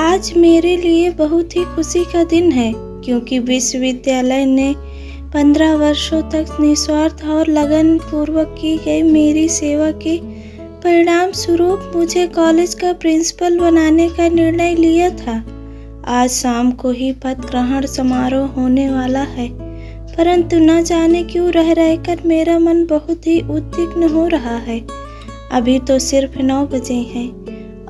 आज मेरे लिए बहुत ही खुशी का दिन है क्योंकि विश्वविद्यालय ने 15 वर्षों तक निस्वार्थ और लगन पूर्वक की गई मेरी सेवा के परिणाम स्वरूप मुझे कॉलेज का प्रिंसिपल बनाने का निर्णय लिया था। आज शाम को ही पद ग्रहण समारोह होने वाला है, परंतु न जाने क्यों रह रहकर मेरा मन बहुत ही उद्विग्न हो रहा है। अभी तो सिर्फ 9 बजे हैं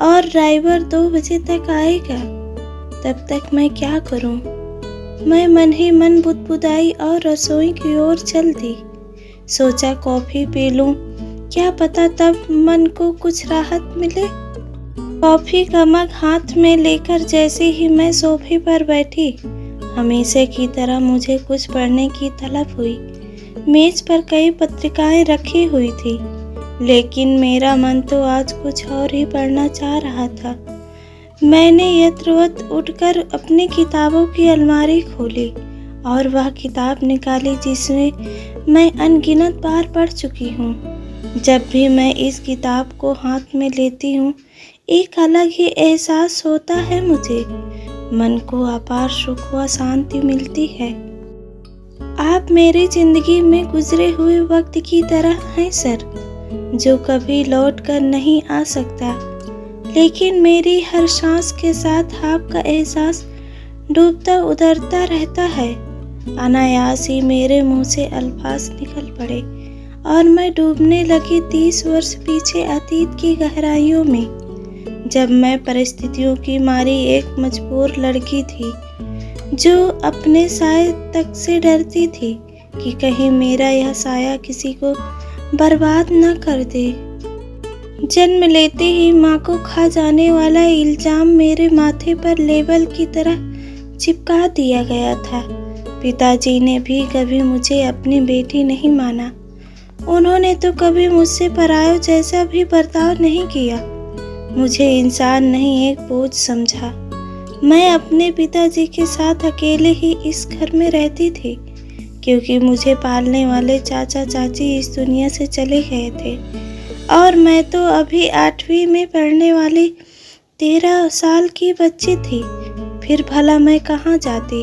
और ड्राइवर 2 बजे तक आएगा। तब तक मैं क्या करूं? मैं मन ही मन बुदबुदाई और रसोई की ओर चल दी। सोचा कॉफी पी लूं, क्या पता तब मन को कुछ राहत मिले। कॉफी का मग हाथ में लेकर जैसे ही मैं सोफे पर बैठी, हमेशा की तरह मुझे कुछ पढ़ने की तलब हुई। मेज पर कई पत्रिकाएं रखी हुई थी, लेकिन मेरा मन तो आज कुछ और ही पढ़ना चाह रहा था। मैंने यथावत उठकर अपनी किताबों की अलमारी खोली और वह किताब निकाली जिसमें मैं अनगिनत बार पढ़ चुकी हूँ। जब भी मैं इस किताब को हाथ में लेती हूँ, एक अलग ही एहसास होता है मुझे। मन को अपार सुख व शांति मिलती है। आप मेरी जिंदगी में गुजरे हुए वक्त की तरह हैं सर, जो कभी लौट कर नहीं आ सकता, लेकिन मेरी हर सांस के साथ आपका एहसास डूबता उतरता रहता है। अनायास ही मेरे मुंह से अल्फाज निकल पड़े और मैं डूबने लगी 30 वर्ष पीछे अतीत की गहराइयों में, जब मैं परिस्थितियों की मारी एक मजबूर लड़की थी जो अपने साए तक से डरती थी कि कहीं मेरा यह साया किसी को बर्बाद न कर दे। जन्म लेते ही माँ को खा जाने वाला इल्जाम मेरे माथे पर लेबल की तरह चिपका दिया गया था। पिताजी ने भी कभी मुझे अपनी बेटी नहीं माना। उन्होंने तो कभी मुझसे परायों जैसा भी बर्ताव नहीं किया। मुझे इंसान नहीं, एक बोझ समझा। मैं अपने पिताजी के साथ अकेले ही इस घर में रहती थी, क्योंकि मुझे पालने वाले चाचा चाची इस दुनिया से चले गए थे और मैं तो अभी 8वीं में पढ़ने वाली 13 साल की बच्ची थी। फिर भला मैं कहाँ जाती?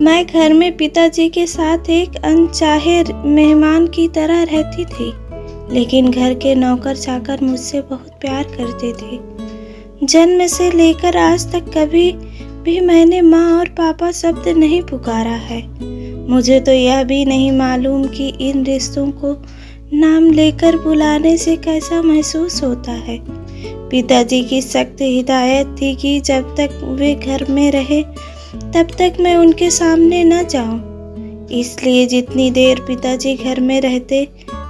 मैं घर में पिताजी के साथ एक अनचाहे मेहमान की तरह रहती थी, लेकिन घर के नौकर चाकर मुझसे बहुत प्यार करते थे। जन्म से लेकर आज तक कभी भी मैंने माँ और पापा शब्द नहीं पुकारा है। मुझे तो यह भी नहीं मालूम कि इन रिश्तों को नाम लेकर बुलाने से कैसा महसूस होता है। पिताजी की सख्त हिदायत थी कि जब तक वे घर में रहे तब तक मैं उनके सामने न जाऊं। इसलिए जितनी देर पिताजी घर में रहते,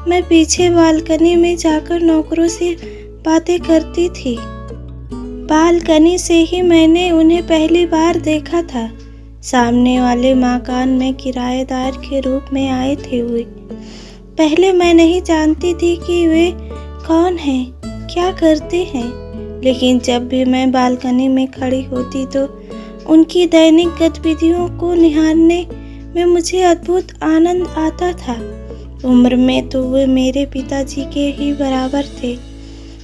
मैं पीछे बालकनी में जाकर नौकरों से बातें करती थी। बालकनी से ही मैंने उन्हें पहली बार देखा था। सामने वाले मकान में किराएदार के रूप में आए थे वे। पहले मैं नहीं जानती थी कि वे कौन हैं, क्या करते हैं, लेकिन जब भी मैं बालकनी में खड़ी होती तो उनकी दैनिक गतिविधियों को निहारने में मुझे अद्भुत आनंद आता था। उम्र में तो वे मेरे पिताजी के ही बराबर थे,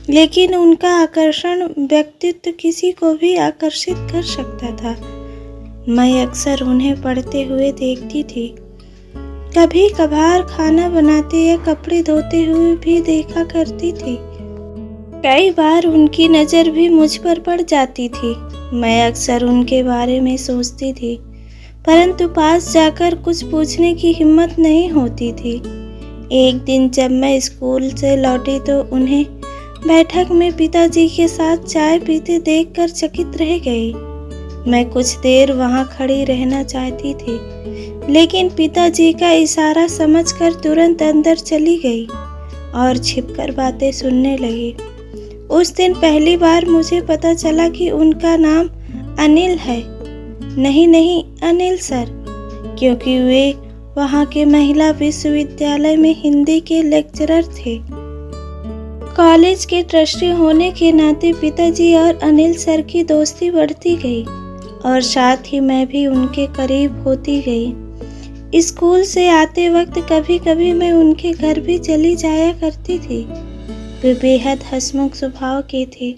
लेकिन उनका आकर्षण व्यक्तित्व किसी को भी आकर्षित कर सकता था। मैं अक्सर उन्हें पढ़ते हुए देखती थी। कभी कभार खाना बनाते या कपड़े धोते हुए भी देखा करती थी। कई बार उनकी नज़र भी मुझ पर पड़ जाती थी। मैं अक्सर उनके बारे में सोचती थी, परंतु पास जाकर कुछ पूछने की हिम्मत नहीं होती थी। एक दिन जब मैं स्कूल से लौटी तो उन्हें बैठक में पिताजी के साथ चाय पीते देखकर चकित रह गई। मैं कुछ देर वहां खड़ी रहना चाहती थी, लेकिन पिताजी का इशारा समझकर तुरंत अंदर चली गई और छिपकर बातें सुनने लगी। उस दिन पहली बार मुझे पता चला कि उनका नाम अनिल है। नहीं, अनिल सर, क्योंकि वे वहाँ के महिला विश्वविद्यालय में हिंदी के लेक्चरर थे। कॉलेज के ट्रस्टी होने के नाते पिताजी और अनिल सर की दोस्ती बढ़ती गई और साथ ही मैं भी उनके करीब होती गई। स्कूल से आते वक्त कभी कभी मैं उनके घर भी चली जाया करती थी। वे बेहद हंसमुख स्वभाव के थे।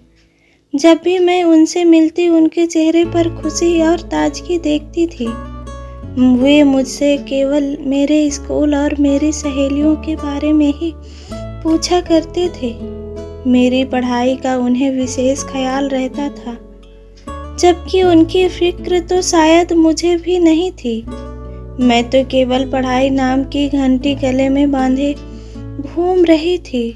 जब भी मैं उनसे मिलती उनके चेहरे पर खुशी और ताजगी देखती थी। वे मुझसे केवल मेरे स्कूल और मेरी सहेलियों के बारे में ही पूछा करते थे। मेरी पढ़ाई का उन्हें विशेष ख्याल रहता था, जबकि उनकी फिक्र तो शायद मुझे भी नहीं थी। मैं तो केवल पढ़ाई नाम की घंटी गले में बांधे घूम रही थी।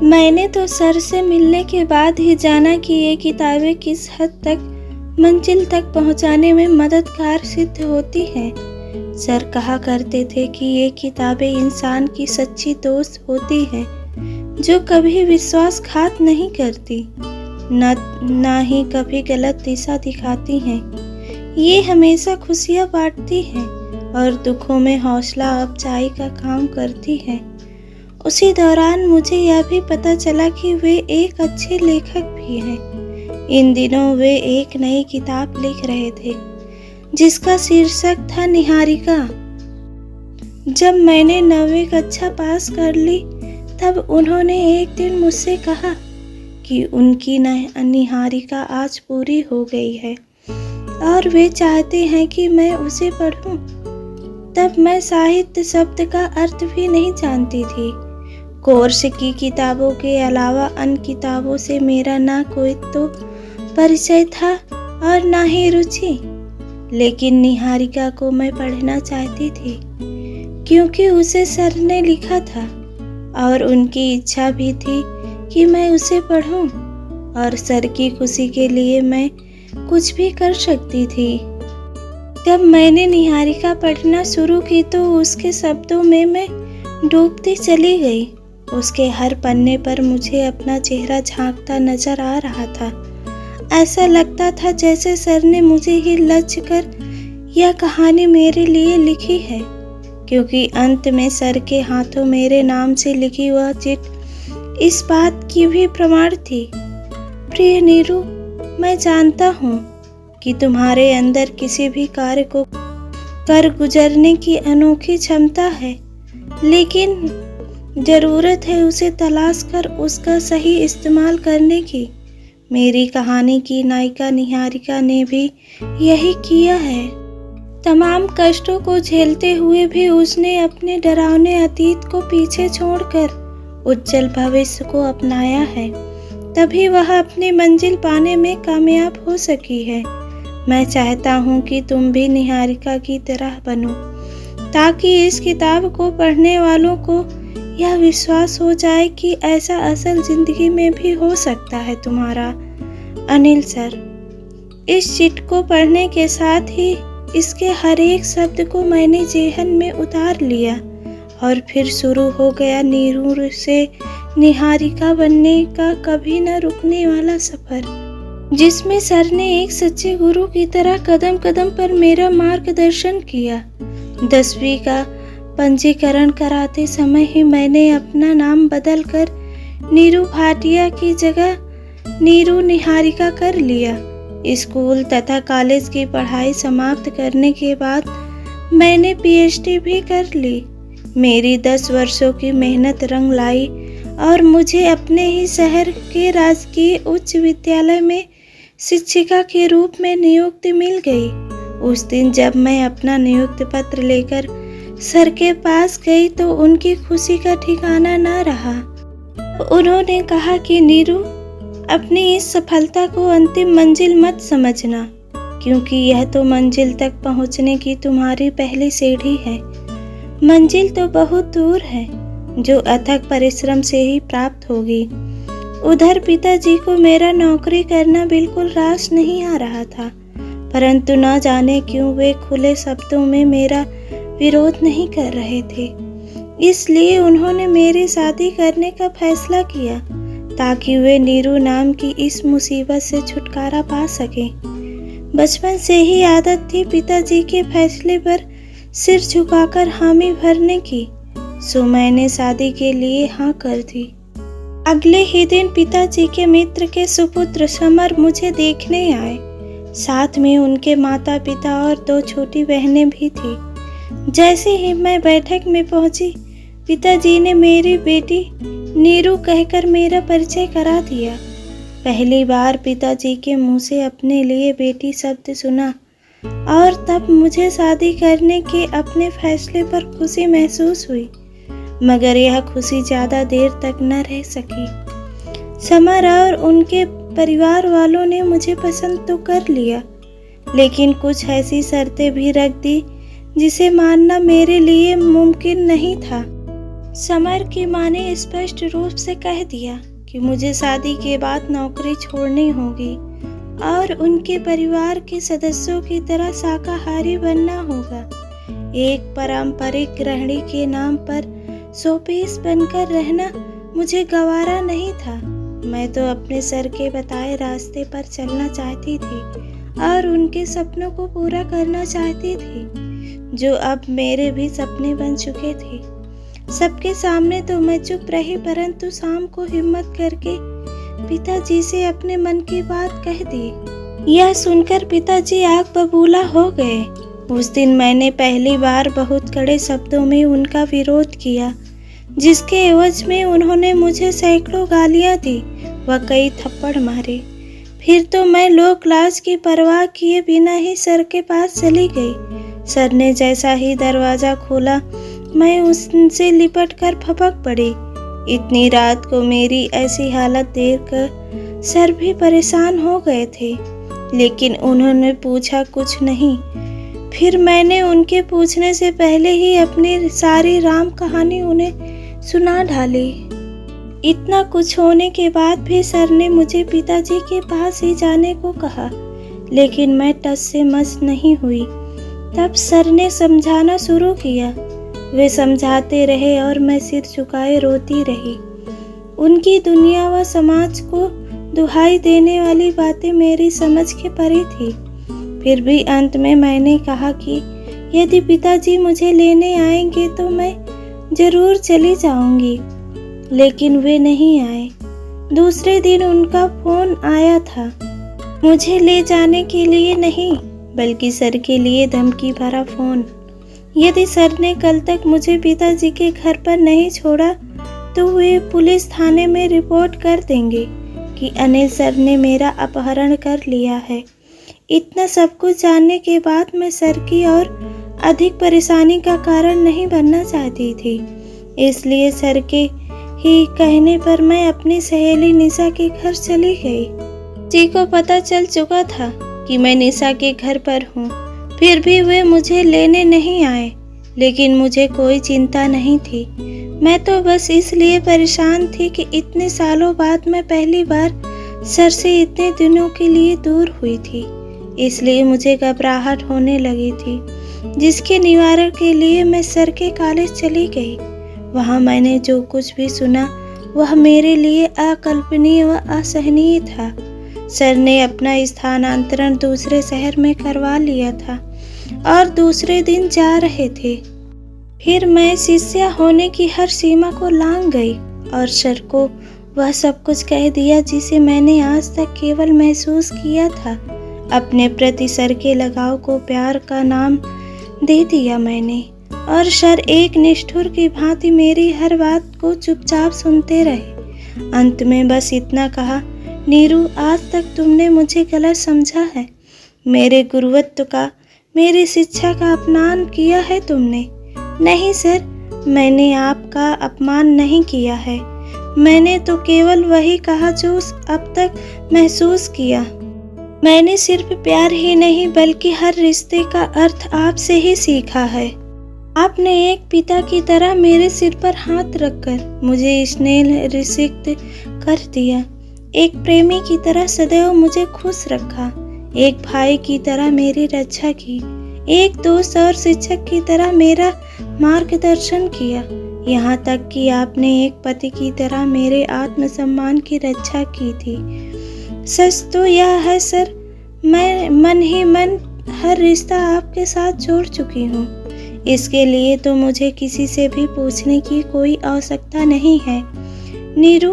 मैंने तो सर से मिलने के बाद ही जाना कि ये किताबें किस हद तक मंजिल तक पहुंचाने में मददगार सिद्ध होती हैं। सर कहा करते थे कि ये किताबें इंसान की सच्ची दोस्त होती हैं, जो कभी विश्वासघात नहीं करती, ना ही कभी गलत दिशा दिखाती हैं। ये हमेशा खुशियाँ बांटती हैं और दुखों में हौसला अफजाई का काम करती हैं। उसी दौरान मुझे यह भी पता चला कि वे एक अच्छे लेखक भी हैं। इन दिनों वे एक नई किताब लिख रहे थे, जिसका शीर्षक था निहारिका। जब मैंने 9वीं कक्षा पास कर ली, तब उन्होंने एक दिन मुझसे कहा कि उनकी निहारिका आज पूरी हो गई है और वे चाहते हैं कि मैं उसे पढूं। तब मैं साहित्य शब्द का अर्थ भी नहीं जानती थी। कोर्स की किताबों के अलावा अन्य किताबों से मेरा ना कोई तो परिचय था और ना ही रुचि, लेकिन निहारिका को मैं पढ़ना चाहती थी क्योंकि उसे सर ने लिखा था और उनकी इच्छा भी थी कि मैं उसे पढूं, और सर की खुशी के लिए मैं कुछ भी कर सकती थी। जब मैंने निहारिका पढ़ना शुरू की तो उसके शब्दों में मैं डूबती चली गई। उसके हर पन्ने पर मुझे अपना चेहरा झांकता नजर आ रहा था। ऐसा लगता था जैसे सर ने मुझे ही लक्ष्य कर यह कहानी मेरे लिए लिखी है, क्योंकि अंत में सर के हाथों मेरे नाम से लिखी वह चिट इस बात की भी प्रमाण थी। प्रिय नीरू, मैं जानता हूँ कि तुम्हारे अंदर किसी भी कार्य को कर गुजरने की अनोखी क्षमता है, लेकिन जरूरत है उसे तलाश कर उसका सही इस्तेमाल करने की। मेरी कहानी की नायिका निहारिका ने भी यही किया है। तमाम कष्टों को झेलते हुए भी उसने अपने डरावने अतीत को पीछे छोड़कर उज्जवल भविष्य को अपनाया है, तभी वह अपनी मंजिल पाने में कामयाब हो सकी है। मैं चाहता हूँ कि तुम भी निहारिका की तरह बनो, ताकि इस किताब को पढ़ने वालों को यह विश्वास हो जाए कि ऐसा असल जिंदगी में भी हो सकता है। तुम्हारा अनिल सर। इस चिट को पढ़ने के साथ ही इसके हर एक शब्द को मैंने जेहन में उतार लिया और फिर शुरू हो गया नीरू से निहारिका बनने का कभी न रुकने वाला सफर, जिसमें सर ने एक सच्चे गुरु की तरह कदम कदम पर मेरा मार्गदर्शन किया। 10वीं का पंजीकरण कराते समय ही मैंने अपना नाम बदलकर नीरू भाटिया की जगह नीरू निहारिका कर लिया। स्कूल तथा कॉलेज की पढ़ाई समाप्त करने के बाद मैंने पीएचडी भी कर ली। मेरी 10 वर्षों की मेहनत रंग लाई और मुझे अपने ही शहर के राजकीय उच्च विद्यालय में शिक्षिका के रूप में नियुक्ति मिल गई। उस दिन जब मैं अपना नियुक्ति पत्र लेकर सर के पास गई तो उनकी खुशी का ठिकाना न रहा। उन्होंने कहा कि नीरू, अपनी इस सफलता को अंतिम मंजिल मत समझना, क्योंकि यह तो मंजिल तक पहुंचने की तुम्हारी पहली सीढ़ी है। मंजिल तो बहुत दूर है, जो अथक परिश्रम से ही प्राप्त होगी। उधर पिताजी को मेरा नौकरी करना बिल्कुल रास नहीं आ रहा था, परंतु न जाने क्यों वे खुले शब्दों में मेरा विरोध नहीं कर रहे थे। इसलिए उन्होंने मेरी शादी करने का फैसला किया, ताकि वे नीरू नाम की इस मुसीबत से छुटकारा पा सके। बचपन से ही आदत थी पिताजी के फैसले पर सिर झुकाकर हामी भरने की, सो मैंने शादी के लिए हाँ कर दी। अगले ही दिन पिताजी के मित्र के सुपुत्र समर मुझे देखने आए। साथ में उनके माता पिता और 2 छोटी बहनें भी थी। जैसे ही मैं बैठक में पहुंची, पिताजी ने मेरी बेटी नीरू कहकर मेरा परिचय करा दिया। पहली बार पिताजी के मुंह से अपने लिए बेटी शब्द सुना और तब मुझे शादी करने के अपने फैसले पर खुशी महसूस हुई, मगर यह खुशी ज़्यादा देर तक न रह सकी। समर और उनके परिवार वालों ने मुझे पसंद तो कर लिया, लेकिन कुछ ऐसी शर्तें भी रख दी जिसे मानना मेरे लिए मुमकिन नहीं था। समर की माँ ने स्पष्ट रूप से कह दिया कि मुझे शादी के बाद नौकरी छोड़नी होगी और उनके परिवार के सदस्यों की तरह शाकाहारी बनना होगा। एक पारंपरिक गृहिणी के नाम पर शोपीस बनकर रहना मुझे गवारा नहीं था। मैं तो अपने सर के बताए रास्ते पर चलना चाहती थी और उनके सपनों को पूरा करना चाहती थी, जो अब मेरे भी सपने बन चुके थे। सबके सामने तो मैं चुप रही, परंतु शाम को हिम्मत करके पिताजी से अपने मन की बात कह दी। यह सुनकर पिताजी आग बबूला हो गए। उस दिन मैंने पहली बार बहुत कड़े शब्दों में उनका विरोध किया, जिसके एवज में उन्होंने मुझे सैकड़ों गालियां दी व कई थप्पड़ मारे। फिर तो मैं लोक लाज की परवाह किए बिना ही सर के पास चली गई। सर ने जैसा ही दरवाजा खोला, मैं उनसे लिपट कर फपक पड़ी। इतनी रात को मेरी ऐसी हालत देखकर सर भी परेशान हो गए थे, लेकिन उन्होंने पूछा कुछ नहीं। फिर मैंने उनके पूछने से पहले ही अपनी सारी राम कहानी उन्हें सुना डाली। इतना कुछ होने के बाद भी सर ने मुझे पिताजी के पास ही जाने को कहा, लेकिन मैं टस से मस नहीं हुई। तब सर ने समझाना शुरू किया। वे समझाते रहे और मैं सिर झुकाए रोती रही। उनकी दुनिया व समाज को दुहाई देने वाली बातें मेरी समझ के परे थी। फिर भी अंत में मैंने कहा कि यदि पिताजी मुझे लेने आएंगे तो मैं जरूर चली जाऊंगी, लेकिन वे नहीं आए। दूसरे दिन उनका फोन आया था, मुझे ले जाने के लिए नहीं, बल्कि सर के लिए धमकी भरा फोन। यदि सर ने कल तक मुझे पिताजी के घर पर नहीं छोड़ा तो वे पुलिस थाने में रिपोर्ट कर देंगे कि अनिल सर ने मेरा अपहरण कर लिया है। इतना सब कुछ जानने के बाद मैं सर की और अधिक परेशानी का कारण नहीं बनना चाहती थी। इसलिए सर के ही कहने पर मैं अपनी सहेली निशा के घर चली गई। जी को पता चल चुका था कि मैं निशा के घर पर हूँ, फिर भी वे मुझे लेने नहीं आए, लेकिन मुझे कोई चिंता नहीं थी। मैं तो बस इसलिए परेशान थी कि इतने सालों बाद मैं पहली बार सर से इतने दिनों के लिए दूर हुई थी, इसलिए मुझे घबराहट होने लगी थी, जिसके निवारण के लिए मैं सर के कॉलेज चली गई। वहाँ मैंने जो कुछ भी सुना वह मेरे लिए अकल्पनीय व असहनीय था। सर ने अपना स्थानांतरण दूसरे शहर में करवा लिया था और दूसरे दिन जा रहे थे। फिर मैं शिष्या होने की हर सीमा को लांघ गई और सर को वह सब कुछ कह दिया जिसे मैंने आज तक केवल महसूस किया था। अपने प्रति सर के लगाव को प्यार का नाम दे दिया मैंने, और सर एक निष्ठुर की भांति मेरी हर बात को चुपचाप सुनते रहे। अंत में बस इतना कहा, नीरू, आज तक तुमने मुझे गलत समझा है। मेरे गुरुत्व का, मेरी शिक्षा का अपमान किया है तुमने। नहीं सर, मैंने आपका अपमान नहीं किया है। मैंने तो केवल वही कहा जो अब तक महसूस किया। मैंने सिर्फ प्यार ही नहीं बल्कि हर रिश्ते का अर्थ आपसे ही सीखा है। आपने एक पिता की तरह मेरे सिर पर हाथ रखकर मुझे स्नेह रिसिक्त कर दिया। एक प्रेमी की तरह सदैव मुझे खुश रखा। एक भाई की तरह मेरी रक्षा की। एक दोस्त और शिक्षक की तरह मेरा मार्गदर्शन किया। यहाँ तक कि आपने एक पति की तरह मेरे आत्मसम्मान की रक्षा की थी। सच तो यह है सर, मैं मन ही मन हर रिश्ता आपके साथ जोड़ चुकी हूँ। इसके लिए तो मुझे किसी से भी पूछने की कोई आवश्यकता नहीं है। नीरू,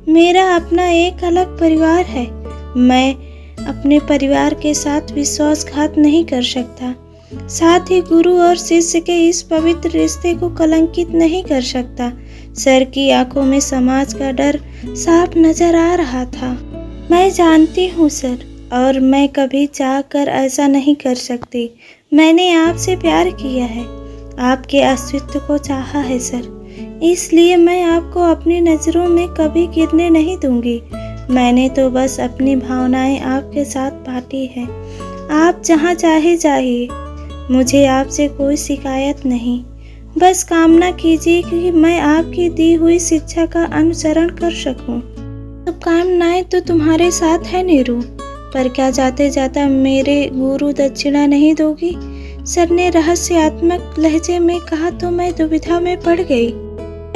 मेरा अपना एक अलग परिवार है। मैं अपने परिवार के साथ विश्वासघात नहीं कर सकता, साथ ही गुरु और शिष्य के इस पवित्र रिश्ते को कलंकित नहीं कर सकता। सर की आंखों में समाज का डर साफ नजर आ रहा था। मैं जानती हूँ सर, और मैं कभी चाह कर ऐसा नहीं कर सकती। मैंने आपसे प्यार किया है, आपके अस्तित्व को चाहा है सर, इसलिए मैं आपको अपनी नज़रों में कभी गिरने नहीं दूंगी। मैंने तो बस अपनी भावनाएं आपके साथ बांटी है। आप जहाँ चाहे जाइए, मुझे आपसे कोई शिकायत नहीं। बस कामना कीजिए कि मैं आपकी दी हुई शिक्षा का अनुसरण कर सकूं। शुभकामनाएं तो तुम्हारे साथ है नीरू, पर क्या जाते जाता मेरे गुरु दक्षिणा नहीं दोगी? सर ने रहस्यात्मक लहजे में कहा तो मैं दुविधा में पड़ गई।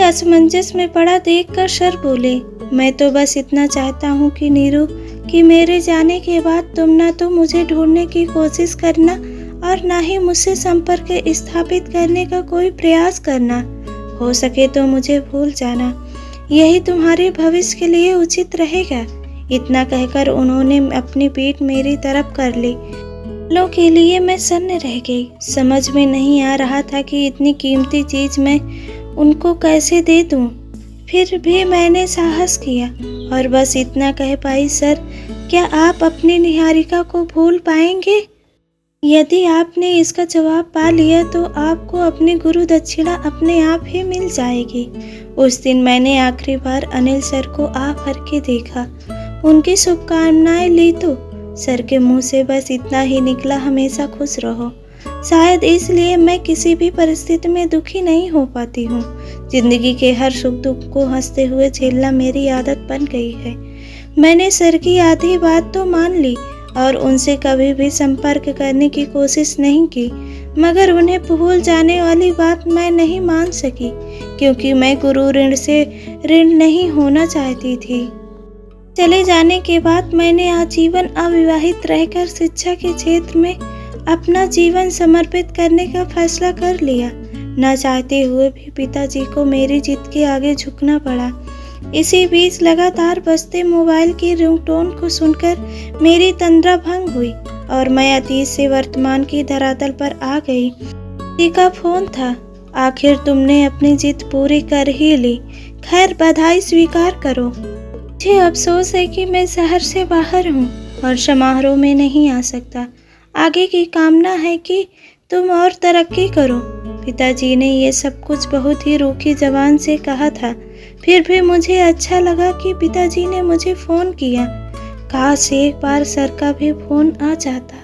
असमंजस में पड़ा देखकर सर बोले, मैं तो बस इतना चाहता हूँ कि नीरू, कि मेरे जाने के बाद तुम ना तो मुझे ढूंढने की कोशिश करना और ना ही मुझसे संपर्क स्थापित करने का कोई प्रयास करना। हो सके तो मुझे भूल जाना, यही तुम्हारे भविष्य के लिए उचित रहेगा। इतना कहकर उन्होंने अपनी पीठ मेरी तरफ कर ली। लो के लिए मैं सन्न रह गई। समझ में नहीं आ रहा था कि इतनी कीमती चीज मैं उनको कैसे दे दूं। फिर भी मैंने साहस किया और बस इतना कह पाई, सर क्या आप अपनी निहारिका को भूल पाएंगे? यदि आपने इसका जवाब पा लिया तो आपको अपनी गुरु दक्षिणा अपने आप ही मिल जाएगी। उस दिन मैंने आखिरी बार अनिल सर को आ भर के देखा, उनकी शुभकामनाएं ली तो सर के मुंह से बस इतना ही निकला, हमेशा खुश रहो। शायद इसलिए मैं किसी भी परिस्थिति में दुखी नहीं हो पाती हूँ। जिंदगी के हर सुख दुख को हंसते हुए झेलना मेरी आदत बन गई है। मैंने सर की आधी बात तो मान ली और उनसे कभी भी संपर्क करने की कोशिश नहीं की, मगर उन्हें भूल जाने वाली बात मैं नहीं मान सकी, क्योंकि मैं गुरु ऋण से ऋण नहीं होना चाहती थी। चले जाने के बाद मैंने आजीवन अविवाहित रहकर शिक्षा के क्षेत्र में अपना जीवन समर्पित करने का फैसला कर लिया। न चाहते हुए भी पिताजी को मेरी जिद के आगे झुकना पड़ा। इसी बीच लगातार बजते मोबाइल की रिंगटोन को सुनकर मेरी तंद्रा भंग हुई और मैं अतीत से वर्तमान की धरातल पर आ गई। किसी का फोन था। आखिर तुमने अपनी जिद पूरी कर ही ली। खैर, बधाई स्वीकार करो। मुझे अफसोस है कि मैं शहर से बाहर हूँ और समारोह में नहीं आ सकता। आगे की कामना है कि तुम और तरक्की करो। पिताजी ने ये सब कुछ बहुत ही रूखी जबान से कहा था। फिर भी मुझे अच्छा लगा कि पिताजी ने मुझे फोन किया। काश एक बार सर का भी फोन आ जाता।